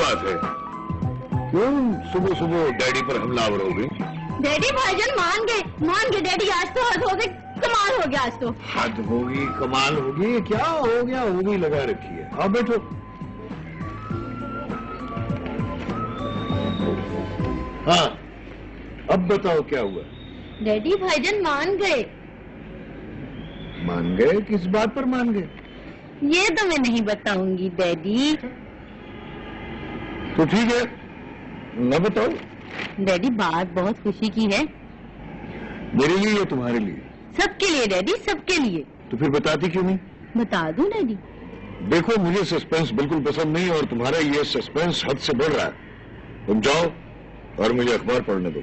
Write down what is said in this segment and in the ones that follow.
बात है? क्यों सुबह सुबह डैडी पर हमलावर हो गई? डैडी भाईजान मान गए डैडी, आज तो हद हो गई, कमाल हो गया आज तो। हद होगी, कमाल होगी, क्या हो गया? होगी लगा रखी है। आओ बैठो। हाँ, अब बताओ क्या हुआ? डैडी भाईजान मान गए। मान गए? किस बात पर मान गए? ये तो मैं नहीं बताऊंगी डैडी। तो ठीक है, न बताओ। डैडी बात बहुत खुशी की है। मेरे लिए या तुम्हारे लिए? सबके लिए डैडी, सबके लिए। तो फिर बताती क्यों नहीं? बता दूं डैडी? देखो, मुझे सस्पेंस बिल्कुल पसंद नहीं और तुम्हारा ये सस्पेंस हद से बढ़ रहा है। तुम जाओ और मुझे अखबार पढ़ने दो।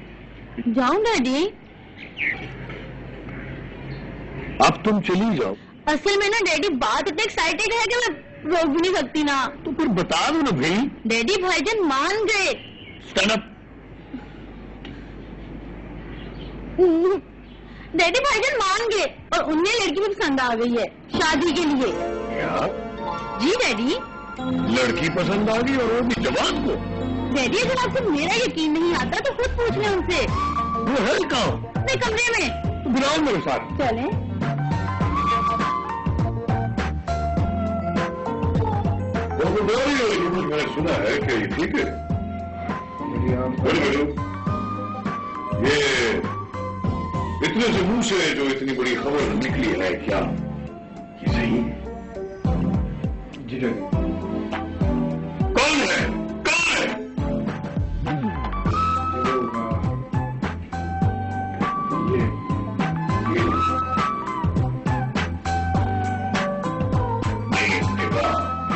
जाऊं डैडी? अब तुम चली जाओ। असल में ना डैडी बात इतनी एक्साइटेड है कि मैं रोक भी नहीं सकती ना। तो फिर बता दो ना भाई। डैडी भाईजान मान गए। Stand up. डैडी भाईजान मान गए और उन्हें लड़की भी पसंद आ गई है शादी के लिए। क्या? जी डैडी। लड़की पसंद आ गई और वो भी जवान को? डैडी अगर आपको मेरा यकीन नहीं आता तो खुद पूछ लें उनसे। वो है कहाँ? मैं कमरे में। तो बुलाओ मेरे साथ। चलें। मैंने सुना है कि ये ठीक है। ये इतने से मुंह से जो इतनी बड़ी खबर निकली है, क्या ये सही है? जी कौन है? कौन है?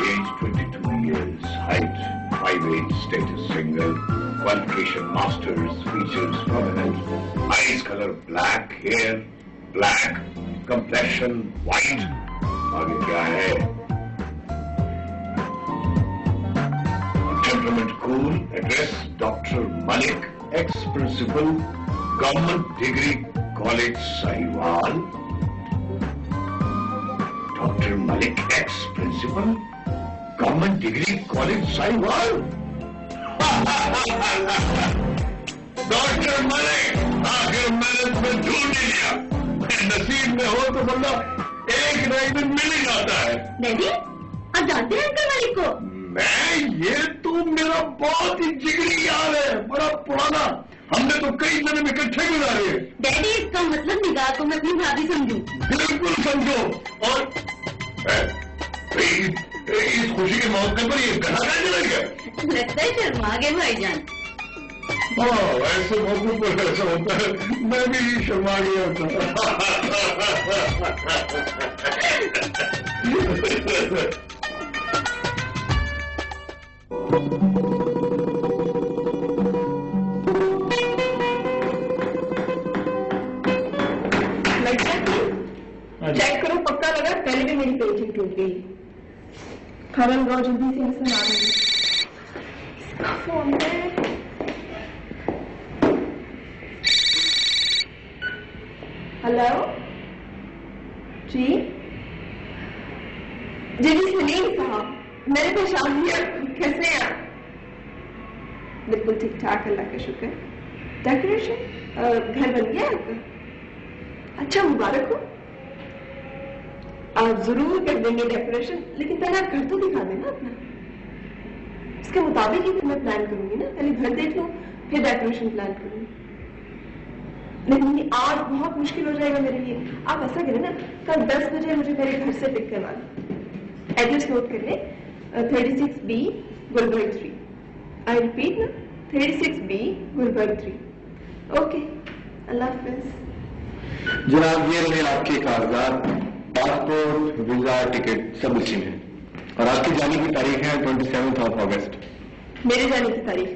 Age 22 years, height 5'8", status single, qualification masters, features prominent, eyes color black, hair black, complexion white. आगे क्या है? Temperament cool, address Dr. Malik, ex-principal, government degree college Sahiwal. Dr. Malik, ex-principal, government degree college Sahiwal. Doctor Malik, आखिर मैंने तुम्हें ढूंढ लिया। नसीब में हो तो बंदा एक न एक दिन मिल ही जाता है। डैडी, आप जानते हैं अंकल मलिक को? ये तो मेरा बहुत ही जिगरी यार है, बड़ा पुराना। हमने तो कई जन्म इकट्ठे गुजारे हैं। डैडी, इसका मतलब निगाह को मैं अपनी भाभी समझूं? बिल्कुल समझो। और इस खुशी के मौके पर ये गला कैसे लग गया? लगता है शर्मा गए भाईजान। ऐसे मौकों पर ऐसा होता है, मैं भी शर्मा गया था। चेक करो, पक्का लगा। पहले भी मेरी पेचिंग टूट गई। खबन गाँव जल्दी से ऐसा ना रही। हेलो जी जी जी सुनील साहब, मैंने पहचान लिया। कैसे हैं आप? बिल्कुल ठीक ठाक, अल्लाह का शुक्र। डेकोरेशन घर बन गया आपका? अच्छा, मुबारक हो। आप जरूर कर देंगे डेकोरेशन, लेकिन पहले आप घर तो दिखा देना अपना। इसके मुताबिक ही तो मैं प्लान करूंगी ना। पहले घर देख लो, फिर डेकोरेशन प्लान करूंगी। लेकिन ये आज बहुत मुश्किल हो जाएगा मेरे लिए। आप ऐसा करें ना, कल 10 बजे मुझे मेरे घर से पिक करवा दें। एड्रेस नोट कर ले, 36B गुलबर्ग 3। आई रिपीट ना, 36B गुलबर्ग 3। ओके, अल्लाह हाफिज। जनाब, ये रहे आपके कागजात, पासपोर्ट, वीजा, टिकट सब इसी में। और आपकी जाने की तारीख है 27 अगस्त। मेरे जाने की तारीख?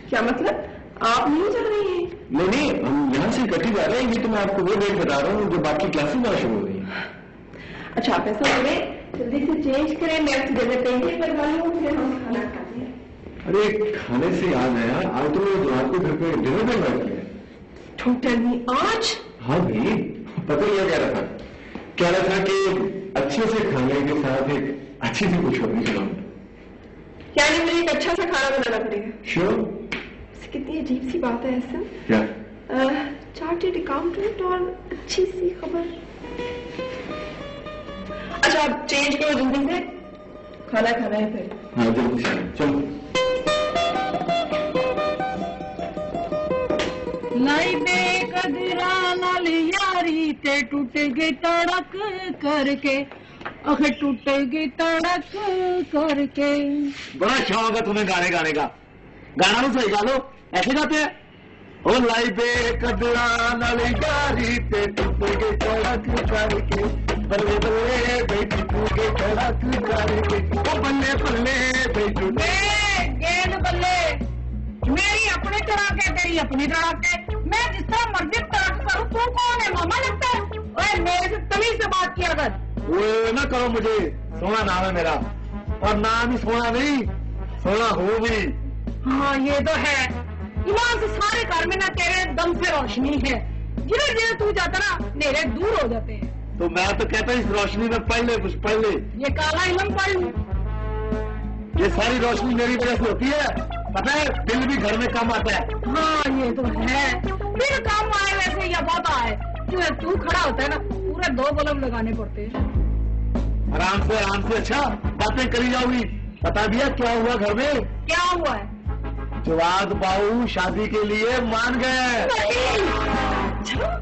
क्या मतलब, आप नहीं जा रही हैं? नहीं, हम यहाँ से इकट्ठे जा रहे हैं। ये तो मैं आपको वो डेट बता रहा हूँ जो बाकी क्लासेस ना शुरू हो रही है। अच्छा, आप ऐसा करें, जल्दी से चेंज करें, मैं आपकी जगह पेंटिंग करवा लूँ, फिर हम खाना खाते हैं। अरे खाने से याद आया, आज तो मैं रात को घर पे डिनर पे बैठ गया। टोटली आज? हाँ भाई, पता ही कह रहा था कि अच्छे से खाने के साथ एक अच्छी सी कुछ होगी। यानी मुझे एक अच्छा सा खाना बनाना पड़ेगा। श्योर। कितनी अजीब सी बात है ऐसा। क्या? चार्टेड अकाउंटेंट और अच्छी सी खबर। अच्छा आप चेंज करो जल्दी से, खाना खाना है फिर। हाँ जल्दी से चलो। लाई बेकदरा नाल यारी ते टूट गई तड़क करके, अखे टूट गई तड़क करके। बड़ा शौक है तुम्हें गाने गाने का। गाना तो सही गा लो, ऐसे गाते हैं। ओ लाई बेकदरा नाल यारी ते टूट गई तड़क करके, बल्ले बल्ले बेटी टूट गई तड़क करके, ओ बल्ले बल्ले बेटी गेंद बल्ले, मेरी अपनी तड़क है, तेरी अपनी तड़क है। मैं जिस तरह मर्जी तड़क करूं, तू कौन है? मामा लगता है। ओए मेरे से तमीज से बात किया कर। वो ना करो मुझे, सोना नाम है मेरा, और नाम ही सोना नहीं, सोना हो भी। हाँ ये तो है। ईमान से सारे घर में ना तेरे दम से रोशनी है। जिधर जिधर तू जाता ना मेरे दूर हो जाते हैं। तो मैं तो कहता हूँ इस रोशनी में पहले कुछ पहले। ये काला इलम पढ़ लूं। ये सारी रोशनी मेरी वजह से होती है, पता है। दिल भी घर में कम आता है। हाँ ये तो है। फिर काम आए वैसे या बहुत आए, तू खड़ा होता है ना पूरे 2 बल्ब लगाने पड़ते हैं। आराम से अच्छा बातें करी जाओगी। बता दिया क्या हुआ घर में? क्या हुआ है? जवाद बाबू शादी के लिए मान गए।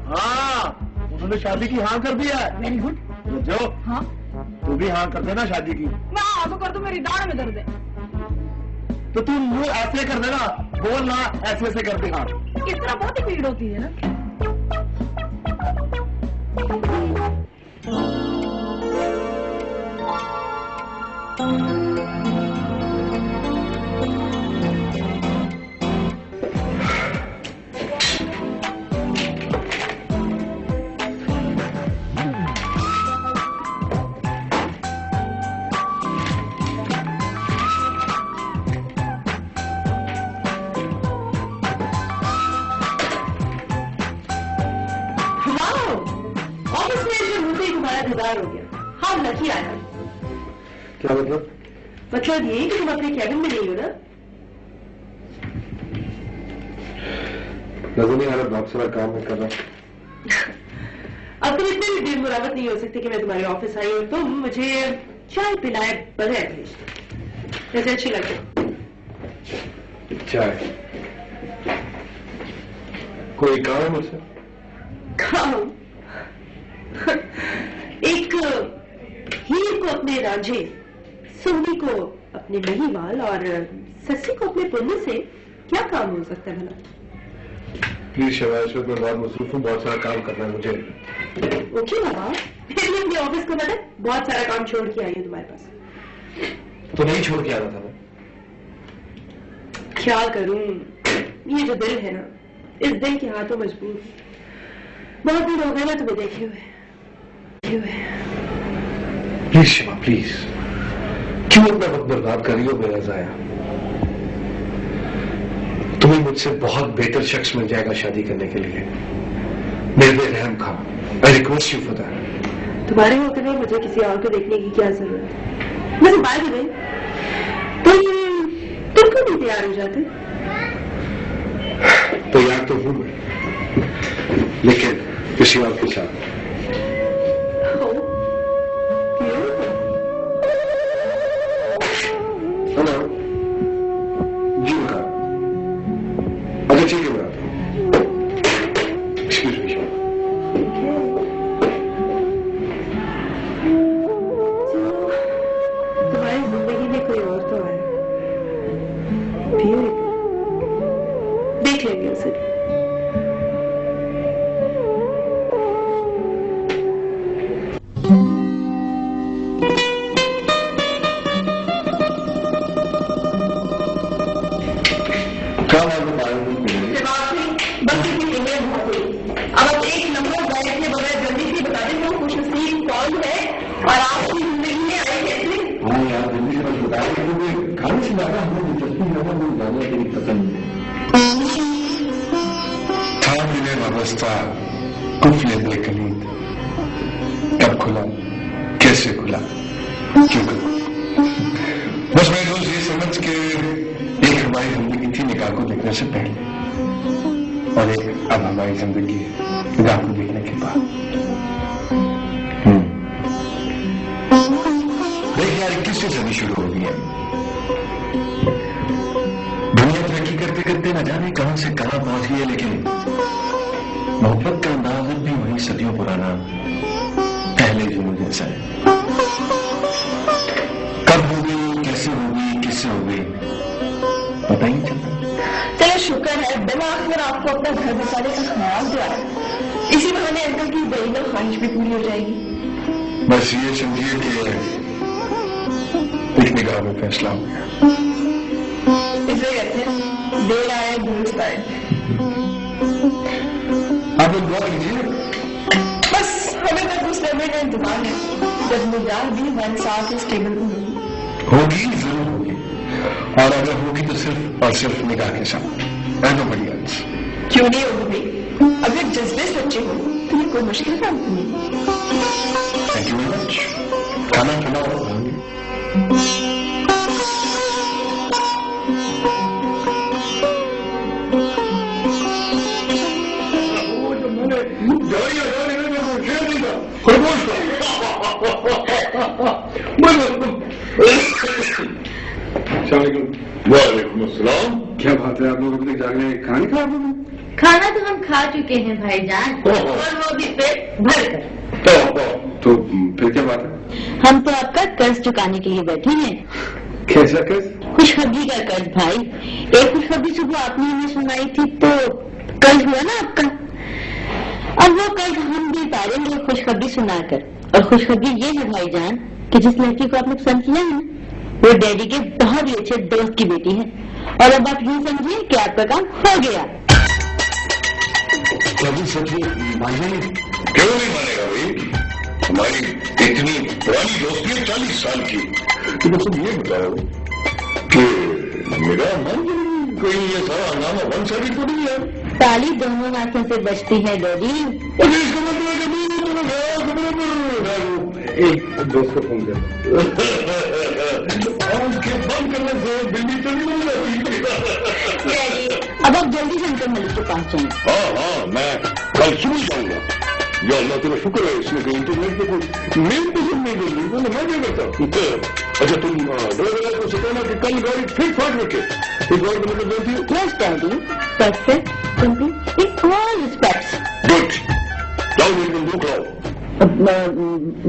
हाँ उन्होंने शादी की हाँ कर दिया। Very good. जो हाँ तू भी हाँ कर देना शादी की। मैं हाँ तो कर दूं, मेरी दाढ़ में दर्द है। तो तू मुंह ऐसे कर देना, बोल ना ऐसे ऐसे कर दे। हाँ इस तरह बहुत ही भीड़ होती है ना। हो गया। हाँ लकी आया। क्या मतलब? मतलब ये कि तुम अपने कैबिन में नहीं हो ना। नजर नहीं आ रहा, बहुत सारा काम है कर रहा। अब तुम इतने भी दिल मुरावत नहीं हो सकते कि मैं तुम्हारे ऑफिस आई और तुम मुझे चाय पिलाए बगैर एटलीस्ट। मुझे अच्छी लगती चाय। कोई काम है मुझसे? काम? एक हीर को अपने रांझे, सुन्नी को अपने महिवाल और सस्सी को अपने पुन्ने से क्या काम हो सकता है भला? प्लीज शबाश, मैं बहुत मसरूफ हूँ, बहुत सारा काम करना है मुझे। ओके बाबा, फिर भी अपने ऑफिस को बता, बहुत सारा काम छोड़ के आई हूँ तुम्हारे पास। तो नहीं छोड़ के आना था मैं। क्या करूं, ये जो दिल है ना, इस दिल के हाथों मजबूर। बहुत दिन हो गए ना तुम्हें देखे हुए। प्लीज शिवा प्लीज, क्यों अपना वक्त बर्बाद कर रही हो मेरा जाया? तुम्हें मुझसे बहुत बेहतर शख्स मिल जाएगा शादी करने के लिए। मेरे पे रहम खाओ, I request you for that. तुम्हारे होते हुए मुझे किसी और को देखने की क्या जरूरत है? वैसे बात ही नहीं, तुम क्यों नहीं तैयार हो जाते? तैयार तो हूं मैं, लेकिन किसी और के साथ। हेलो जी बता। अच्छा ठीक है बताता हूँ। Excuse me. तुम्हारी जिंदगी में कोई और तो है, देख लेंगे उसे। बस इतनी ईमेल बहुत हुई। अब आप एक नंबर बैठ के बगैर जल्दी से बता दें वो खुशनसीब कौन है और आपकी जिंदगी में आई कैसे? हाँ यार जल्दी से बस बता रहे क्योंकि खाने से ज्यादा हमें दिलचस्पी ज्यादा वो ज्यादा तेरी पसंद था। मिले वाबस्ता कुफले बेकलीद, कब खुला, कैसे खुला, क्यों खुला? बस मैं रोज ये समझ के एक हमारी जिंदगी थी निकाह को देखने से पहले और एक अब हमारी जिंदगी निकाह को देखने के बाद। देखिए यार 21वीं सदी शुरू हो गई है। दुनिया तरक्की करते करते न जाने कहां से कहां पहुंच गई है, लेकिन मोहब्बत का अंदाज भी वही सदियों पुराना पहले जुनून जैसा है। कब होगी, कैसे होगी, किससे होगी पता ही नहीं चलता। चलो शुक्र है बिना आखिर आपको अपना घर बसाने का ख्याल जो आया, इसी बहाने अंकल की बेईमान ख्वाहिश भी पूरी हो जाएगी। बस ये समझिए कि एक निगाह में फैसला हो गया। इसे कहते हैं देर आए दुरुस्त आए। आप लोग दुआ कीजिए। बस हमें तो दूसरे में का इंतजार है जब निगाह भी वन साथ स्टेबल होगी, जरूर होगी, और अगर होगी तो सिर्फ और सिर्फ निगाह के साथ, nobody else। क्यों नहीं होगी भाई? अगर जज्बे सच्चे हो तो ये कोई मुश्किल काम नहीं। Thank you very much. खाना खिलाओ। वालेकुम अस्सलाम। क्या बात है, आप लोग अभी तक जागने खाना नहीं खाया? खाना तो हम खा चुके हैं भाईजान, और वो भी पेट भर कर। तो फिर क्या बात है? हम तो आपका कर्ज चुकाने के लिए बैठे हैं। कैसा कर्ज? खुशखबरी का कर्ज भाई। एक खुशखबरी सुबह आपने हमें सुनाई थी तो कर्ज हुआ ना आपका। अब वो कर्ज हम भी उतारेंगे खुशखबरी सुनाकर। और खुशखबरी ये है भाईजान कि जिस लड़की को आपने पसंद किया है ना, वो डैडी के बहुत ही अच्छे दोस्त की बेटी है। और अब आप यूं समझिए कि आपका काम हो गया। कभी सच में मानेंगे? क्यों नहीं मानेगा भाई? हमारी इतनी पुरानी दोस्ती है 40 साल की। तो बस ये बताओ कि मेरा मन कोई ये सारा हंगामा वन साइड तो नहीं है? ताली दोनों हाथों से बजती है डैडी। एक दोस्त को फोन कर। बंद करने से बिल्ली तो नहीं मिल जाती। अब आप जल्दी से अंकल मलिक के पास जाएं। हाँ, मैं कल सुबह जाऊंगा। या अल्लाह तेरा शुक्र है इसमें कि इंटरनेट पे कोई मेल पसंद नहीं कर ली, मैं क्या करता। अच्छा तुम ड्राइवर को कहना कि कल गाड़ी ठीक ठाक रखे। एक और मतलब बोलती है yes daddy, perfect, complete in all respects. Good. जाओ मेरी बंदूक लाओ।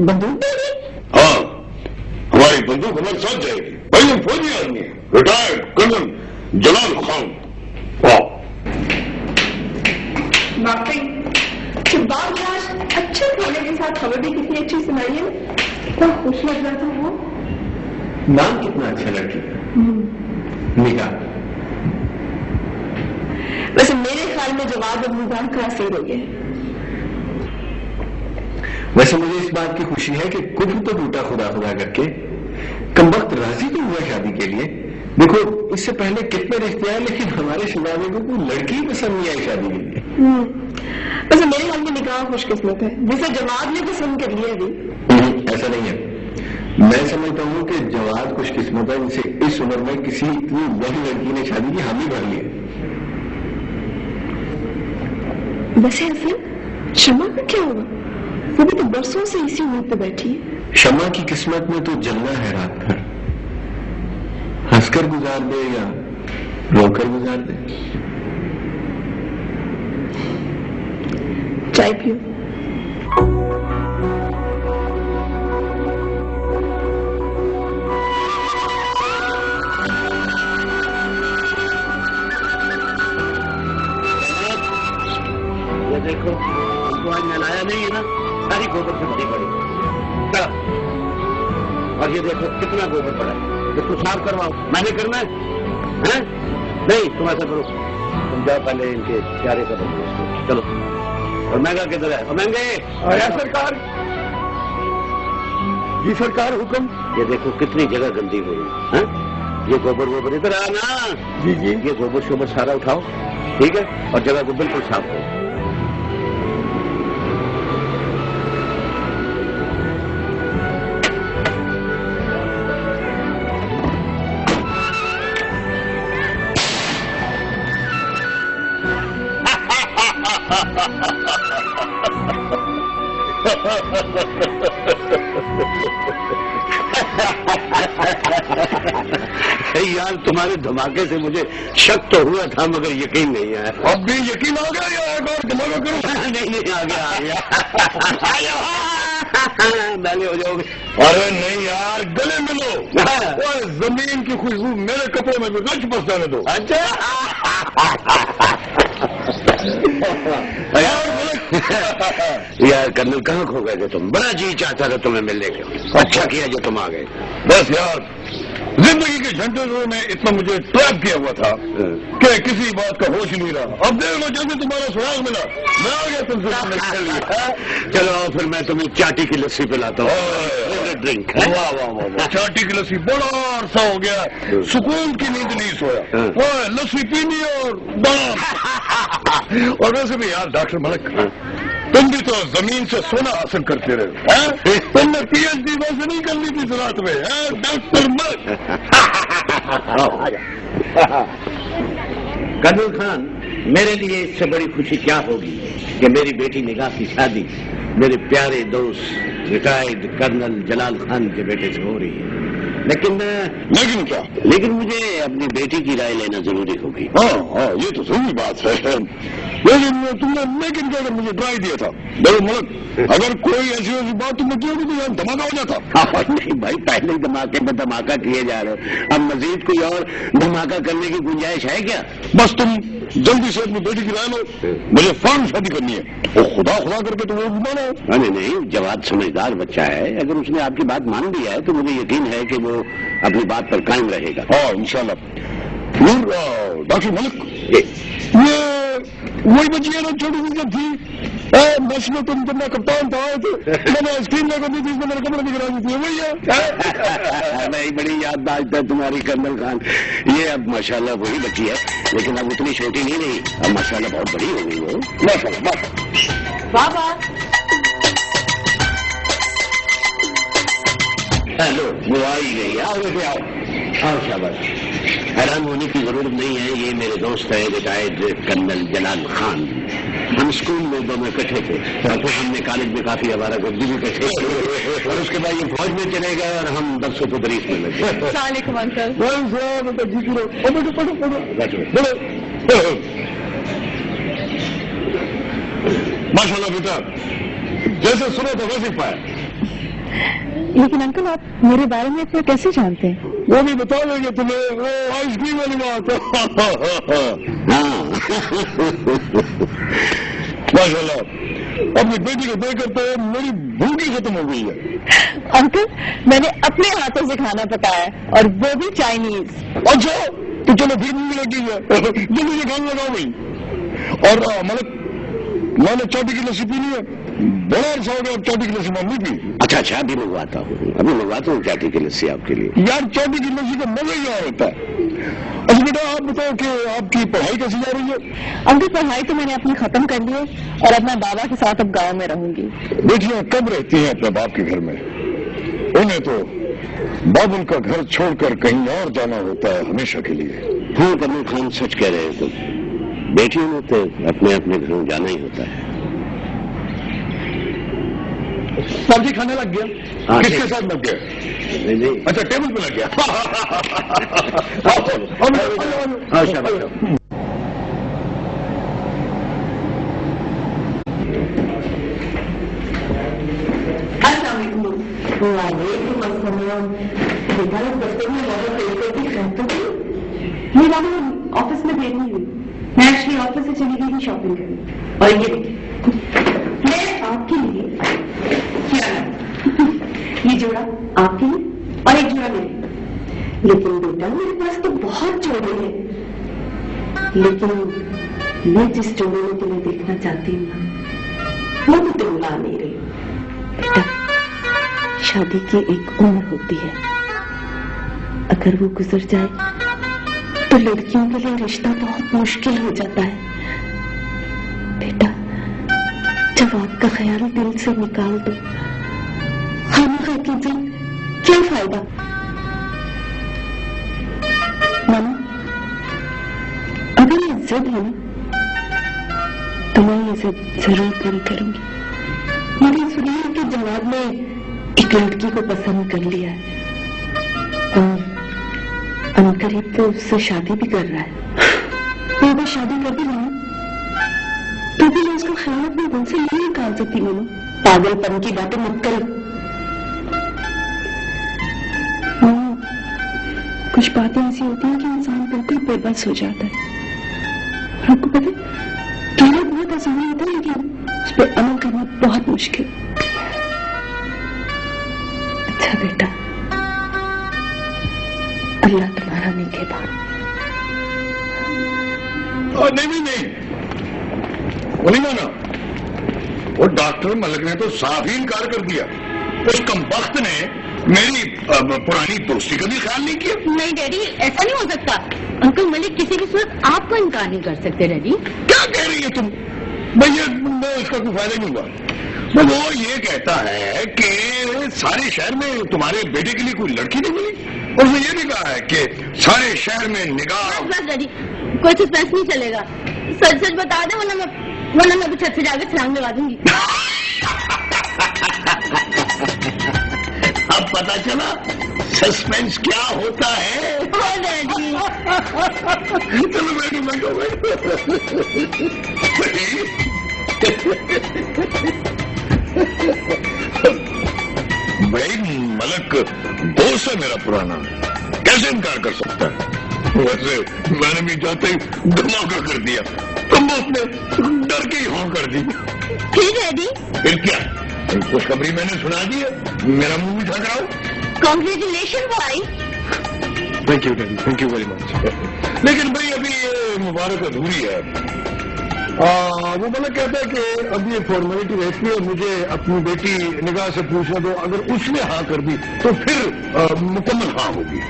बंदूक डैडी? हाँ, हमारी बंदूक हमारे साथ जाएगी। भाई हम फौजी आदमी है, रिटायर्ड कर्नल जलाल खान। वाकई बात आज अच्छे खाने के साथ खबर भी कितनी अच्छी सुनाई है। कितना खुश लग रहा था वो। नाम कितना अच्छा लड़की है, निगाह। वैसे मेरे ख्याल में जवाब अब निगाह का असर हो गया। वैसे मुझे इस बात की खुशी है कि कुछ तो टूटा खुदा खुदा करके कमबख्त राजी तो हुआ शादी के लिए। देखो इससे पहले कितने रिश्ते आए, लेकिन हमारे शहजादे को कोई लड़की पसंद नहीं आई शादी के लिए। वैसे मेरे ख्याल में निकाह खुशकिस्मत है जिसे जवाब ने पसंद कर लिया अभी। ऐसा नहीं है, मैं समझता हूँ कि जवाब खुशकिस्मत है जिसे इस उम्र में किसी इतनी यंग लड़की ने शादी की हामी भर ली है। वैसे असल शमा का क्या होगा? वो भी तो बरसों से इसी उम्मीद पे बैठी है। शमा की किस्मत में तो जलना है रात भर। हंसकर गुजार दे या रोकर गुजार दे। चाय पियो। ये देखो हमको आज नहलाया नहीं है ना, सारी गोबर से भरी पड़ी। और ये देखो कितना गोबर पड़ा है, इसको साफ करवाओ। मैंने करना है? नहीं, तुम ऐसा करो, तुम जाओ पहले इनके प्यारे का बदलो इसको। चलो। और महंगा किधर है? और महंगे आया सरकार। जी सरकार हुक्म। ये देखो कितनी जगह गंदी हो रही है। ये गोबर वोबर इधर आना। जी जी। ये गोबर शोबर सारा उठाओ, ठीक है, और जगह को बिल्कुल साफ करो। यार तुम्हारे धमाके से मुझे शक तो हुआ था मगर यकीन नहीं आया। अब भी यकीन आ गया या एक और धमाका करो? नहीं आ गया मैंने हो जाओगे। अरे नहीं यार, गले मिलो। ओए जमीन की खुशबू मेरे कपड़े में भी गच बसने दो। अच्छा यार कर्नल कहाँ खो गए थे तुम? बड़ा जी चाहता था तुम्हें मिलने के। अच्छा किया जो तुम आ गए। बस यार, जिंदगी के झंझटों में इतना मुझे ट्रैप किया हुआ था कि किसी बात का होश नहीं रहा। अब देख लो जैसे तुम्हारा सुराग मिला, मैं आ गया तुमसे मिलने के लिए। चलो आओ फिर मैं तुम्हें चाटी की लस्सी पिलाता हूँ। ड्रिंक। वाह वाह वाह वाह, चाटी की लस्सी। बड़ा अरसा हो गया, सुकून की नींद नहीं सोया। ओए लस्सी पीनी और और वैसे भी यार डॉक्टर मलिक, तुम भी तो जमीन से सोना हासिल करते रहे। तुमने पीएचडी वैसे नहीं कर ली थी रात में, डॉक्टर मलिक। कर्नल खान, मेरे लिए इससे बड़ी खुशी क्या होगी कि मेरी बेटी निगाह की शादी मेरे प्यारे दोस्त रिटायर्ड कर्नल जलाल खान के बेटे से हो रही है। लेकिन क्या? लेकिन मुझे अपनी बेटी की राय लेना जरूरी होगी। हाँ, ये तो जरूरी बात है। लेकिन तुमने लेकिन क्या कर मुझे ट्राई दिया था? देखो मलिक, अगर कोई ऐसी बात तुमने की होगी तो यहाँ धमाका हो जाता। नहीं भाई, पहले धमाके में धमाका किए जा रहे हो, अब मजीद कोई और धमाका करने की गुंजाइश है क्या? बस तुम जल्दी से अपनी बेटी की राय लो, मुझे फौरन शादी करनी है। वो खुदा करके तो वो मानो। नहीं नहीं, जवाब समझदार बच्चा है। अगर उसने आपकी बात मान ली है तो मुझे यकीन है कि वो अपनी बात पर कायम रहेगा। हाँ इंशाल्लाह। डॉक्टर मलिक, ये वही बच्ची है ना छोटी सी जब थी बस में तुम जब मैं कप्तान था आए थे, मैंने आइसक्रीम लेकर दी थी, इसमें मेरे कमरे की गिरा दी थी, वही है। नहीं, बड़ी याददाश्त है तुम्हारी कर्नल खान। ये अब माशाल्लाह वही बच्ची है, लेकिन अब उतनी छोटी नहीं, अब माशाल्लाह बहुत बड़ी हो गई वो। माशाल्लाह। बाबा हेलो, वो आ ही गई। आओ बेटे आओ शाबाश। हैरान होने की जरूरत नहीं है, ये मेरे दोस्त है रिटायर्ड कर्नल जलाल खान। हम स्कूल में दोनों इकट्ठे थे और फिर हमने कॉलेज में काफी आवारागर्दी भी इकट्ठे की और उसके बाद ये फौज में चले गए और हम दरसों को तदरीस में लगे। अस्सलामुअलैकुम अंकल। माशाल्लाह बेटा, जैसे सुनो तो वैसे पाया। लेकिन अंकल आप मेरे बारे में इतना कैसे जानते हैं? वो भी बता देंगे तुम्हें, वो आइसक्रीम वाली बात। माशाल्लाह, अपनी बेटी को देखकर तो मेरी भूख ही खत्म हो गई है। अंकल, मैंने अपने हाथों से खाना पकाया है और वो भी चाइनीज। अच्छा तो चलो फिर भी लगी है, जल्दी से खाना लगाओ भाई। और मलिक, मैंने चाटी की लस्सी पीनी है, बड़ा अर्सा हो गया अब चाटी की लस्सी मैं नहीं पी। अच्छा, अभी मंगवाता हूँ, अभी मंगवाता हूँ चाटी की लस्सी आपके लिए। यार चाटी की लस्सी का मजा ही और होता है। अच्छा बेटा, आप बताओ कि आपकी पढ़ाई कैसी जा रही है? अंकल, पढ़ाई तो मैंने अपनी खत्म कर ली है और अब मैं बाबा के साथ अब गाँव में रहूंगी। बेटियां कब रहती हैं अपने बाप के घर में? उन्हें तो बाबुल का घर छोड़कर कहीं और जाना होता है हमेशा के लिए। हाँ कर्नल खान, सच कह रहे हैं तुम। बेटियों ने तो अपने अपने घरों जाना ही होता है। सब्जी खाने लग गया? किसके साथ लग गया? नहीं नहीं, अच्छा टेबल पे लग गया। हाँ शाबाश। ये बाबा ऑफिस में देर नहीं हुई, मैं एक्चुअली ऑफिस से चली गई थी शॉपिंग करने। और ये देखिए, मैं आपके लिए क्या ये जोड़ा आपके लिए और एक जोड़ा मेरे। लेकिन बेटा, मेरे पास तो बहुत जोड़े हैं, लेकिन मैं जिस जोड़े में तुम्हें देखना चाहती हूँ ना, वो तो तुम ला नहीं रही। बेटा, शादी की एक उम्र होती है, अगर वो गुजर जाए तो लड़कियों के लिए रिश्ता बहुत मुश्किल हो जाता है। बेटा, जब आपका ख्याल दिल से निकाल दो, खामखा कीजिए, क्या फायदा? मानो, अगर ये जिद है ना, तो मैं ये सब जरूर पूरी करूंगी। मैंने सुना है कि जवाब ने एक लड़की को पसंद कर लिया है और अनकरीब तो उससे शादी भी कर रहा है। तो अगर शादी कर भी नहीं तो भी मैं उसका ख्याल अपने दिल से नहीं निकाल सकती। मैंने पागलपन की बातें मत करो। कुछ बातें ऐसी होती हैं कि इंसान बिल्कुल बेबस हो जाता है। आपको पता है कहना बहुत आसान होता है लेकिन उस पर अमल करना बहुत मुश्किल। अच्छा बेटा, अल्लाह तुम्हारा निगहबान। नहीं वो नहीं माना। वो डॉक्टर मलिक ने तो साफ ही इनकार कर दिया। उस कमबख्त ने मेरी पुरानी दोस्ती का भी ख्याल नहीं किया। नहीं डैडी, ऐसा नहीं हो सकता। अंकल मलिक किसी भी सूरत आपको इनकार नहीं कर सकते। डैडी क्या कह रही है तुम? भैया इसका कोई फायदा नहीं हुआ। वो ये कहता है कि सारे शहर में तुम्हारे बेटे के लिए कोई लड़की नहीं मिली और उसने ये भी कहा है कि सारे शहर में निगाह। बस डैडी, कोई सस्पेंस नहीं चलेगा। सच सच बता दे वरना मैं भी छत से जाकर छलांग लगा दूंगी। अब पता चला सस्पेंस क्या होता है। डैडी चलो बैठो भाई मलक दोस्त है मेरा पुराना, कैसे इनकार कर सकता है? वैसे मैंने भी जाते ही धमाका कर दिया तो उसने डर के ही हाँ कर दी। ठीक है डैडी। फिर क्या खुशखबरी मैंने सुना दी है, मेरा मुंह भी ठग रहा हूँ। कॉन्ग्रेचुलेशन भाई। Thank you daddy, thank you very much. लेकिन भाई अभी ये मुबारक अधूरी है। वो मतलब कहता है कि अभी ये फॉर्मेलिटी रहती है, मुझे अपनी बेटी निगाह से पूछना दो, अगर उसने हाँ कर दी तो फिर मुकम्मल हाँ होगी।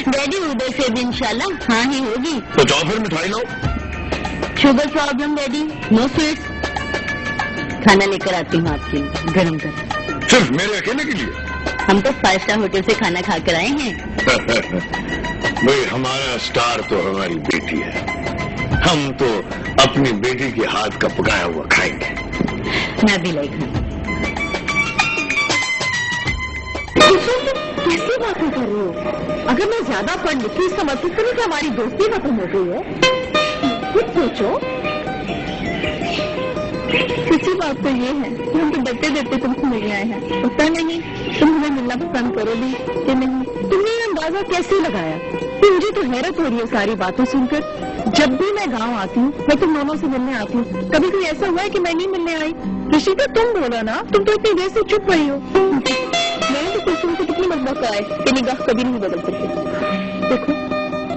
डैडी उधर से भी इंशाल्लाह हाँ ही होगी। तो जाओ फिर मिठाई लो। Sugar problem daddy, no sweets. खाना लेकर आती हूँ आपके लिए गरम कर। सिर्फ मेरे अकेले के लिए? हम तो 5 स्टार होटल से खाना खा कर आए हैं। भाई हमारा स्टार तो हमारी बेटी है। हम तो अपनी बेटी के हाथ का पकाया हुआ खाएंगे। मैं भी लाइक हूँ। कैसी बातें कर रही हो? अगर मैं ज्यादा पढ़ लिखी इसका मतलब तो नहीं कि हमारी दोस्ती खत्म हो गई है। कुछ सोचो। सच्ची बात तो ये है कि हम तो डरते डरते तुमसे मिलने आए हैं। पता नहीं तुम हमें मिलना पसंद करोगी कि नहीं। तुमने ये अंदाजा कैसे लगाया? मुझे तो हैरत हो रही है सारी बातें सुनकर। जब भी मैं गांव आती हूँ मैं तुम दोनों से मिलने आती हूँ। कभी कोई ऐसा हुआ है कि मैं नहीं मिलने आई? ऋषिका तुम बोला ना, तुम तो इतनी देर से चुप रही हो। मैंने तो कुछ तुमको कितनी मत बताया कि निगाह कभी नहीं बदल सकती। देखो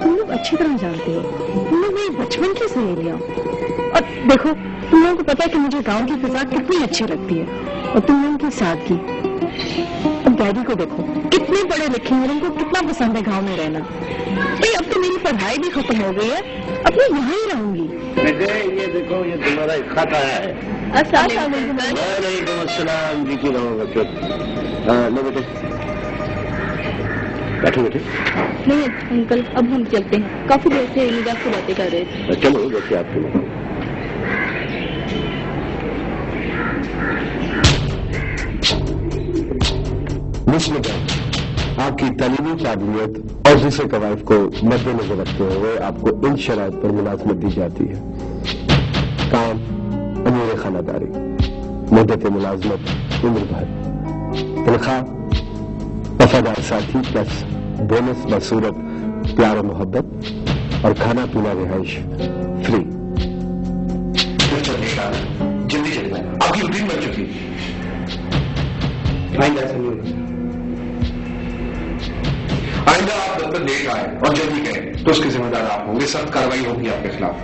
तुम लोग अच्छी तरह जानते हो, तुम लोग मेरी बचपन की सहेलियां। और देखो तुम लोगों को पता है कि मुझे गांव की फिजा कितनी अच्छी लगती है और तुम लोगों की सादगी। अब डैडी को देखो कितने पढ़े लिखे हैं, उनको कितना पसंद है गांव में रहना। अब तो मेरी पढ़ाई भी खत्म हो गई है, अब मैं यहाँ ही रहूंगी। ये देखो ये तुम्हारा खाता है। वालेकुम अस्सलाम जी की रहो बच्चों। लो बेटे बैठो बेटे। नहीं अंकल अब हम चलते हैं, काफी देर से निगाह से बातें कर रहे थे। चलो जैसे आपको आपकी तालीमी काबिलियत और दूसरे कवायद को मद्देनजर रखते हुए आपको इन शराइत पर मुलाजमत दी जाती है। काम अमीर खानादारी, मुद्दत मुलाजमत उम्र भर, तनख्वाह वफादार साथी प्लस बोनस बसूरत प्यार और मोहब्बत और खाना पीना रिहाइश फ्री। जल्दी चलना है, आपकी रूटीन बन चुकी है। आइंदा ऐसा नहीं होगा। आइंदा आप जब तक लेट आए और जल्दी गए तो उसके जिम्मेदार आप होंगे। सख्त कार्रवाई होगी आपके खिलाफ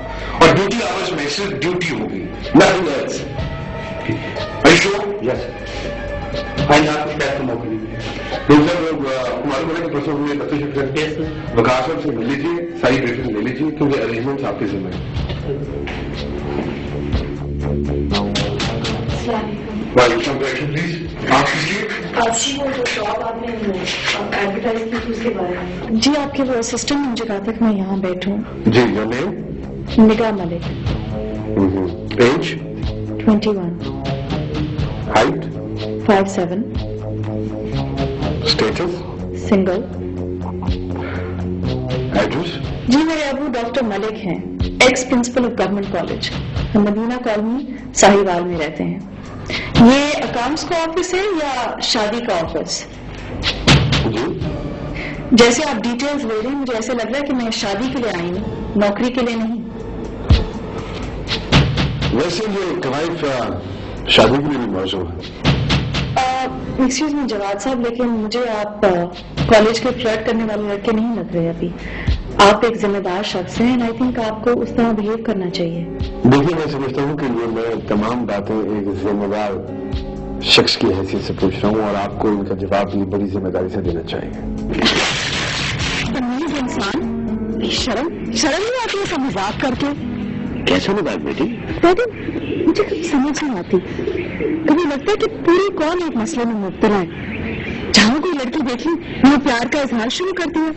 और ड्यूटी आवर्स में सिर्फ ड्यूटी होगी, नथिंग एल्स। यस आइंदा आप कुछ बैठ कर मौका लीजिए। कुमार बोले कि परसों हुए 32% विकास से मिल लीजिए, सारी ब्रीफिंग ले लीजिए क्योंकि अरेंजमेंट आपके जिम्मे है। प्लीज आप जो जॉब आपने एडवर्टाइज की थी उसके बारे में। जी आपके वो असिस्टेंट ने मुझे कहा था कि मैं यहाँ बैठूं। जी your name? Nigah Malik. Age 21, height 5'7", status single. Address जी मेरे अबू डॉक्टर मलिक हैं, ex principal of government college, हम मदीना कॉलोनी साहिवाल में रहते हैं। ये अकाउंट्स का ऑफिस है या शादी का ऑफिस? जी जैसे आप डिटेल्स दे रहे हैं मुझे ऐसे लग रहा है कि मैं शादी के लिए आई हूँ, नौकरी के लिए नहीं। वैसे ये कवाइफ शादी के लिए भी मौजूद है। एक्सक्यूज मी जवाद साहब, लेकिन मुझे आप कॉलेज के फ्लर्ट करने वाले लड़के नहीं लग रहे अभी। आप एक जिम्मेदार शख्स हैं एंड आई थिंक आपको उस तरह बिहेव करना चाहिए। देखिए मैं समझता हूँ कि ये मैं तमाम बातें एक जिम्मेदार शख्स की हैसियत से पूछ रहा हूँ और आपको इनका जवाब भी बड़ी जिम्मेदारी से देना चाहिए। तमीज इंसान, शर्म नहीं आती है मजाक करके? कैसा मजाक बेटी? डैडी मुझे कभी समझ नहीं आती, कभी लगता है कि पूरी कौन एक मसले में मुब्तला है। जहाँ कोई लड़की देखी वो प्यार का इजहार शुरू करती है।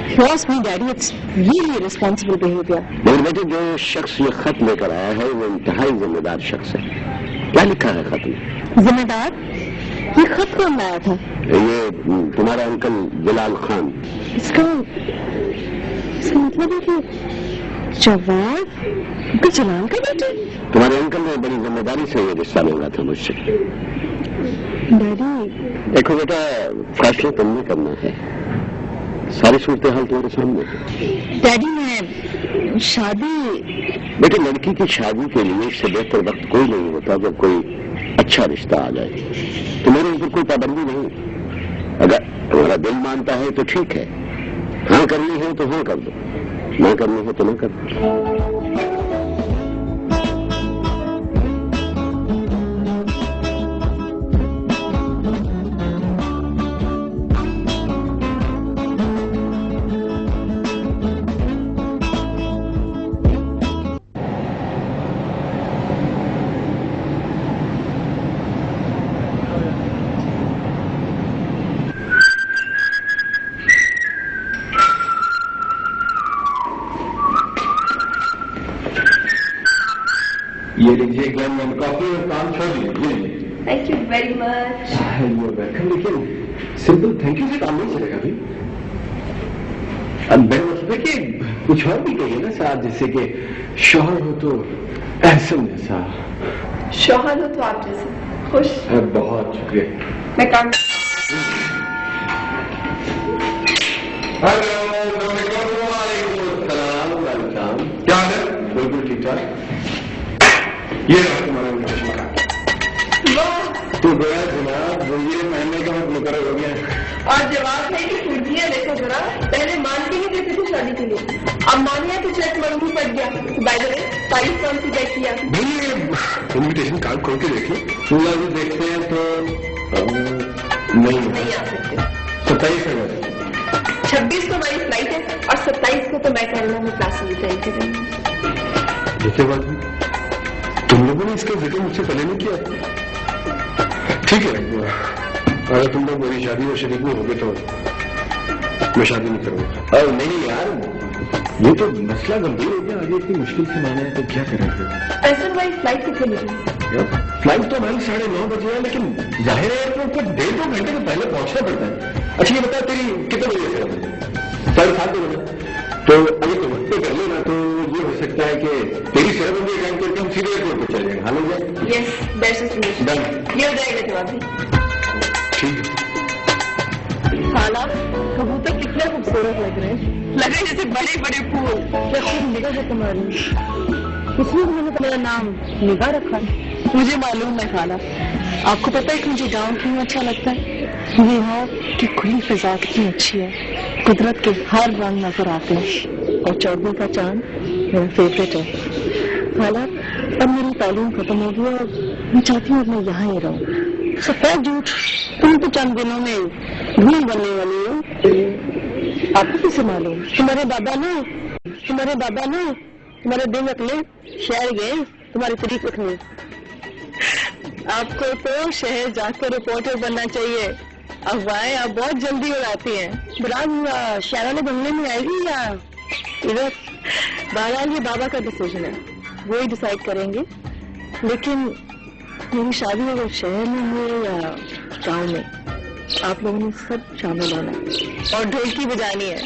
Trust me, Daddy, it's really irresponsible behavior. मेरे बेटे जो शख्स ये खत लेकर आया है वो इंतहाई जिम्मेदार शख्स है। क्या लिखा है खत में? जिम्मेदार? ये खत कौन लाया था? ये तुम्हारा अंकल जलाल खान। इसका मतलब है कि जवाब अंकल जलाल का बेटा? तुम्हारे अंकल ने बड़ी जिम्मेदारी से ये रिश्ता मांगा था मुझसे। डैडी देखो बेटा, फैसला तुमने करना है, सारी सूरत हाल तुम्हारे सामने है। डैडी मैं शादी, बेटे लड़की की शादी के लिए इससे बेहतर वक्त कोई नहीं होता जब कोई अच्छा रिश्ता आ जाए। तुम्हारे ऊपर कोई पाबंदी नहीं, अगर तुम्हारा दिल मानता है तो ठीक है, हाँ करनी है तो हाँ कर दो, ना करनी है तो ना कर दो। ये लीजिए ग्लैम कॉफी और काम छोड़ दीजिए। Thank you very much. Welcome. लेकिन सिंपल थैंक यू से काम नहीं चलेगा भाई। अब मैं मतलब कि कुछ और भी कहिए ना साहब, जैसे कि शौहर हो तो एहसन जैसा। शौहर हो तो आप जैसे खुश। बहुत शुक्रिया। मैं काम क्या है? बिल्कुल ठीक ठाक। ये रहा तुम्हारा इन्विटेशन कार्ड। तो गया जनाब, ये महीने का मैं मुकर्रर हो गया। और जवाब है कि खुर्जियाँ देखो जरा, पहले मान के नहीं देते थे शादी के लिए, अब मानिए तो चेक मरूंगी पड़ गया। बाय द वे तारीफ कौन सी चेक किया? भाई इन्विटेशन कार्ड खोल के देखिए। पूरा भी देखते हैं तो नहीं आ सकते। 27 अगस्त 26 को हमारी फ्लाइट है और 27 को तो मैं कैनेडा में क्लासेस ज्वाइन करूंगी। देखिए बात है, तुम लोगों ने इसका जिक्र मुझसे पहले नहीं किया। ठीक है, अगर तुम लोग मेरी शादी और शरीक में होगे तो मैं शादी नहीं करूंगा। और नहीं यार, ये तो मसला गंभीर हो गया, आगे इतनी मुश्किल से माना है तो क्या करेंगे? ऐसा हमारी फ्लाइट कितने बजे? फ्लाइट तो भाई 9:30 बजे है, लेकिन जाहिर है एयरपोर्ट पर 1.5-2 घंटे तो पहले पहुंचना पड़ता है। अच्छा ये बता, तेरी कितने बजे से 7:30 बजे? तो अगर तुम वक्त पे कर लेना तो ये हो सकता है कि तेरी सेरेमनी अटेंड करके हम सीधे एयरपोर्ट पर चले जाएंगे। हाल हो जाए? Yes, that's a solution. Done. ये हो जाएगा जवाब भी। ठीक है। खाला कबूतर कितने खूबसूरत लग रहे हैं, लग रहे जैसे बड़े बड़े फूल। क्या खूब निगाह है तुम्हारी। इसलिए मैंने तुम्हारा नाम निगाह रखा है। मुझे मालूम है खाला, आपको पता है कि मुझे गाँव क्यों अच्छा लगता है? मुझे यहाँ की खुली फिजा कितनी अच्छी है, कुदरत के हर रंग नजर आते हैं और चौदवी का चांद मेरा फेवरेट है। खाला अब मेरी तालीम खत्म हो गई और मैं चाहती हूँ मैं यहाँ ही रहूँ। सफेद झूठ, तुम तो चंद दिनों में धूल बनने वाली हो। आपको कैसे मालूम? तुम्हारे बाबा ना तुम्हारे दिन अगले शहर गए तुम्हारी तरीफ रखने। आपको तो शहर जाकर रिपोर्टर बनना चाहिए। अफवाहें आप बहुत जल्दी उड़ाती हैं। बुरान शहर वाले बंगले में आएगी या इधर? बहरहाल ये बाबा का डिसीजन है। वो ही डिसाइड करेंगे, लेकिन मेरी शादी अगर शहर में हो या गांव में, आप लोगों ने सब शामिल होना है और ढोलकी बजानी है।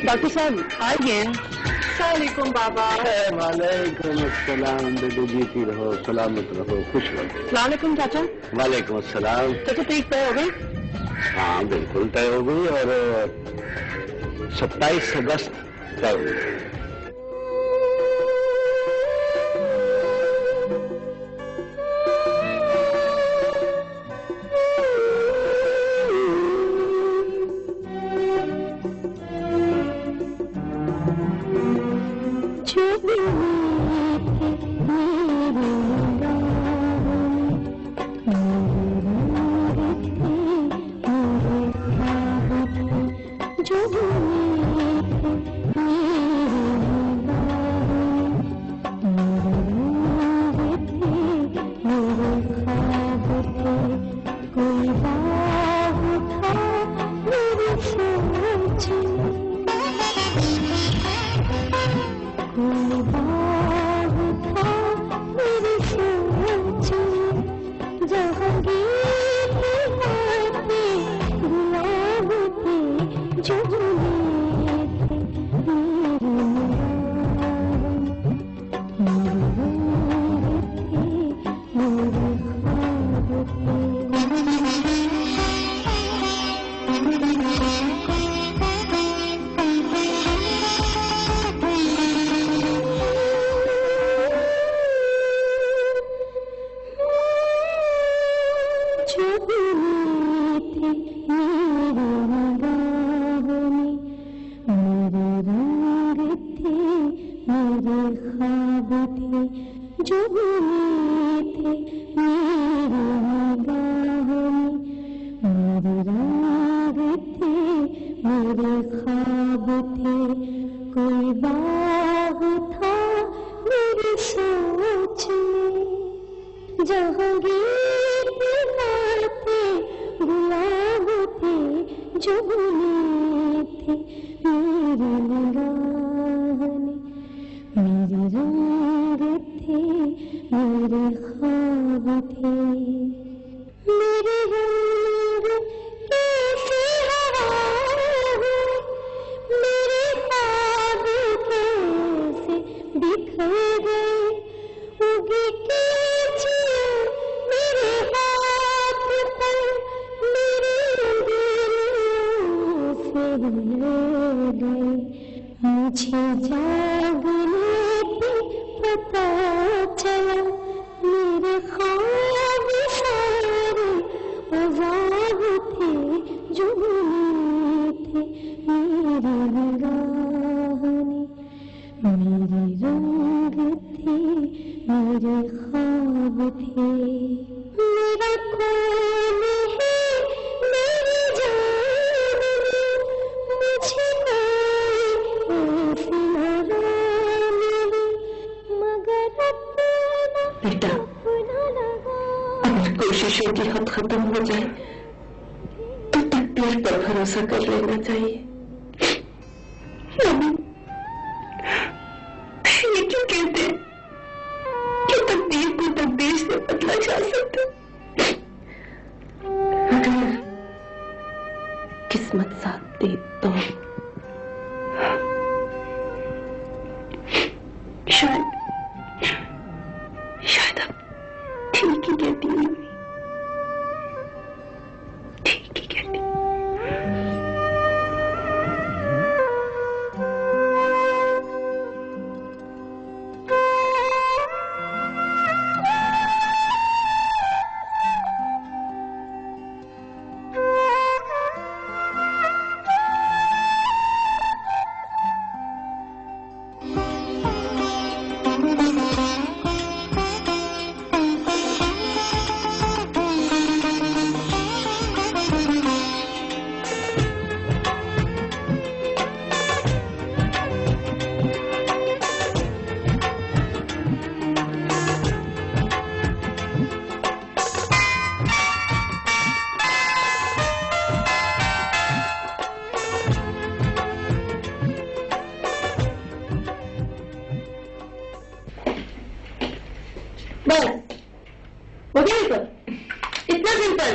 डॉक्टर साहब आ गए। अस्सलामुअलैकुम बाबा। वालेकुम अस्सलाम। बेटी जीती रहो, सलामत रहो, खुश रहो। अस्सलामुअलैकुम चाचा। वालेकुम अस्सलाम। चाचा ठीक तय हो गई? हाँ बिल्कुल तय हो गई और 27 अगस्त तय हो गई। कोशिशों की हद खत्म हो जाए तो तकदीर पर भरोसा कर लेना चाहिए। ये क्यों कहते हैं कि तकदीर को तकदीर से बदला जा सकता? अगर किस्मत साथ दे तो शायद अब ठीक ही कहती हूँ। हो गया बिल्कुल, इतना सिंपल।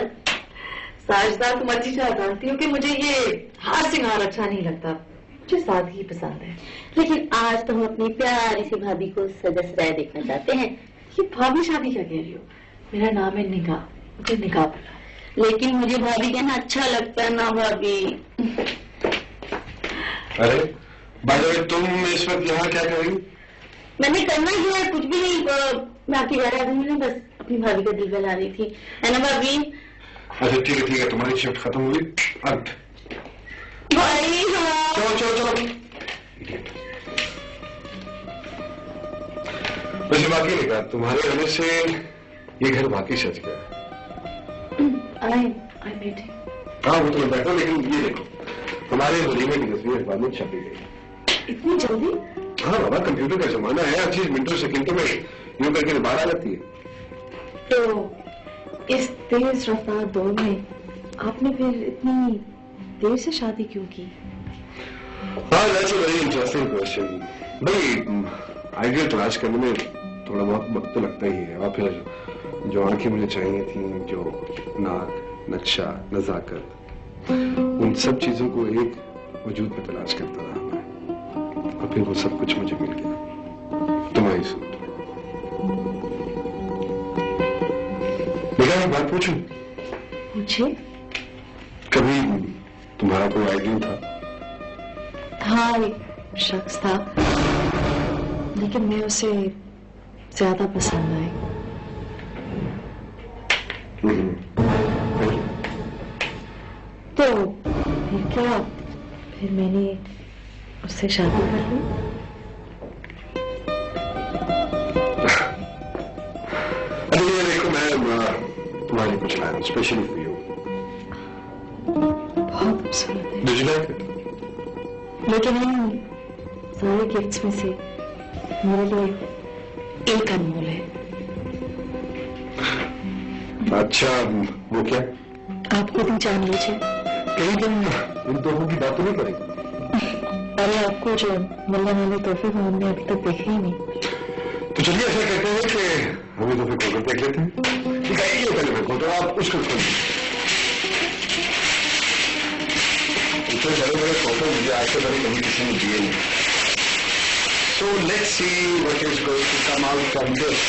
साजदा, तुम अच्छी तरह जानती हो कि मुझे ये हार सिंगार अच्छा नहीं लगता, मुझे सादगी पसंद है। लेकिन आज तो हम अपनी प्यारी सी भाभी को सजा सजाए देखना चाहते हैं। ये भाभी शादी क्या कह रही हो? मेरा नाम है निगाह, मुझे निगाह बुलाओ। लेकिन मुझे भाभी कहना अच्छा लगता है ना भाभी। अरे बाय द वे, तुम इस वक्त यहाँ क्या कर रही? मैंने करना ही है, कुछ भी नहीं। मैं आपके घर आ गई हूँ, बस अपनी भाभी का दिल बहला रही थी, है ना भाभी? अच्छा ठीक है, तुम्हारी शिफ्ट खत्म हुई। अंत भाई हाँ। चलो चलो चलो। वैसे बाकी नहीं कहा, तुम्हारे आने से ये घर वाकई सज गया। I met. हाँ वो तो मैं बैठा, लेकिन ये देखो हमारे वलीमे की तस्वीर अखबार में छपी गई। इतनी जल्दी? हाँ बाबा, कंप्यूटर का जमाना है, हर चीज मिनटों सेकंडों में यूं करके बाहर आ जाती है। तो इस तेज रफ्तार दौर में आपने फिर इतनी देर से शादी क्यों की? हाँ, that's a very interesting question. भाई आइडिया तलाश करने में थोड़ा बहुत वक्त तो लगता ही है, और फिर जो आंखें मुझे चाहिए थी, जो नाक, नक्शा, नजाकत, उन सब चीजों को एक वजूद पे तलाश करता रहा मैं, और फिर वो सब कुछ मुझे मिल गया। तुम्हारी सूट। एक बात पूछूं? मुझे कभी तुम्हारा कोई आइडियल था? एक शख्स था, लेकिन मैं उसे ज्यादा पसंद आई। तो फिर क्या, फिर मैंने उससे शादी कर ली। अरे ये देखो, मैं तुम्हारे कुछ लाया स्पेशली फॉर यू। बहुत खूबसूरत है। Did you like it? लेकिन इन सारे गिफ्ट्स में से मेरे लिए एक अनमोल है। अच्छा, वो क्या? आप खुद ही जान लीजिए। कहीं तुम इन दोनों की बात नहीं करेंगे? अरे आपको जो मिलने वाले तोहफे को हमने अभी तक देखे ही नहीं। तो चलिए ऐसा कहते हैं कि हम ये तोहफे खोल देख लेते हैं। दिखाइए पहले मैं खोलता हूँ, आप उसको खोलिए। इतने बड़े बड़े फोटो मुझे आज से पहले कभी किसी ने दिए नहीं। So let's see what is going to come out from this.